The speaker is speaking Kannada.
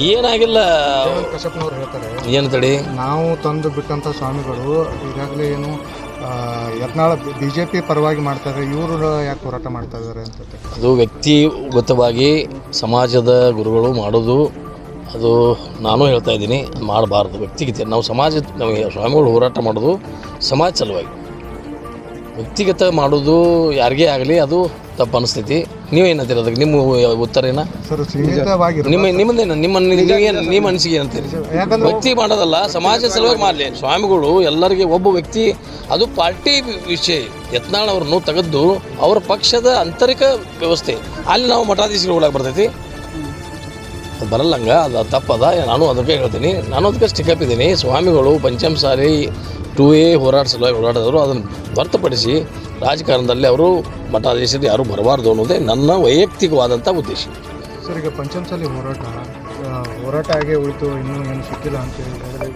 ಏನಾಗಿಲ್ಲ. ಕಶ್ಯಪ್ನವ್ರು ಹೇಳ್ತಾರೆ ಏನು ತಡಿ, ನಾವು ತಂದು ಬಿಟ್ಟಂಥ ಸ್ವಾಮಿಗಳು ಈಗಾಗಲೇ ಏನು ಯತ್ನಾಳ BJP ಪರವಾಗಿ ಮಾಡ್ತಾರೆ, ಇವರು ಯಾಕೆ ಹೋರಾಟ ಮಾಡ್ತಾ ಇದ್ದಾರೆ ಅಂತ. ಅದು ವ್ಯಕ್ತಿಗತವಾಗಿ ಸಮಾಜದ ಗುರುಗಳು ಮಾಡೋದು, ಅದು ನಾನು ಹೇಳ್ತಾ ಇದ್ದೀನಿ, ಮಾಡಬಾರ್ದು. ವ್ಯಕ್ತಿಗತ ನಾವು ನಮಗೆ ಸ್ವಾಮಿಗಳು ಹೋರಾಟ ಮಾಡೋದು ಸಮಾಜ ಸಲುವಾಗಿ. ವ್ಯಕ್ತಿಗತ ಮಾಡೋದು ಯಾರಿಗೇ ಆಗಲಿ ಅದು ತಪ್ಪು ಅನಿಸ್ತೈತಿ. ನೀವೇನಂತೀರಿ ಅದಕ್ಕೆ? ನಿಮ್ಮ ಉತ್ತರ ಏನ? ಸರ್, ಸೀಮಿತವಾಗಿ ನಿಮ್ಮದೇನು ನಿಮ್ಮ ಅನಿಸಿಕೆ ಏನಂತೀರಿ? ವ್ಯಕ್ತಿ ಮಾಡೋದಲ್ಲ, ಸಮಾಜ ಸಲುವಾಗಿ ಮಾಡಲಿ. ಸ್ವಾಮಿಗಳು ಎಲ್ಲರಿಗೆ ಒಬ್ಬ ವ್ಯಕ್ತಿ, ಅದು ಪಾರ್ಟಿ ವಿಷಯ. ಯತ್ನಾಳ್ ಅವ್ರನ್ನು ತೆಗೆದು ಅವರ ಪಕ್ಷದ ಆಂತರಿಕ ವ್ಯವಸ್ಥೆ ಅಲ್ಲಿ ನಾವು ಮಠಾಧೀಶರು ಒಳಗೆ ಬರ್ತೈತಿ, ಅದು ಬರಲ್ಲಂಗ, ಅದು ತಪ್ಪದ. ನಾನು ಅದಕ್ಕೆ ಹೇಳ್ತೀನಿ, ನಾನು ಅದಕ್ಕೆ ಸ್ಟಿಕಪ್ ಇದ್ದೀನಿ. ಸ್ವಾಮಿಗಳು ಪಂಚಮಸಾಲಿ 2A ಹೋರಾಟ ಸಲುವಾಗಿ ಹೋರಾಡಿದವರು, ಅದನ್ನು ಹೊರತುಪಡಿಸಿ ರಾಜಕಾರಣದಲ್ಲಿ ಅವರು ಮಠಾಧೀಶರು ಯಾರೂ ಬರಬಾರ್ದು ಅನ್ನೋದೇ ನನ್ನ ವೈಯಕ್ತಿಕವಾದಂಥ ಉದ್ದೇಶ. ಸರ್, ಈಗ ಪಂಚಮಸಾಲಿ ಹೋರಾಟ ಆಗೇ ಉಳಿತು, ಇನ್ನೂ ಏನು ಸಿಕ್ಕಿಲ್ಲ ಅಂತೇಳಿ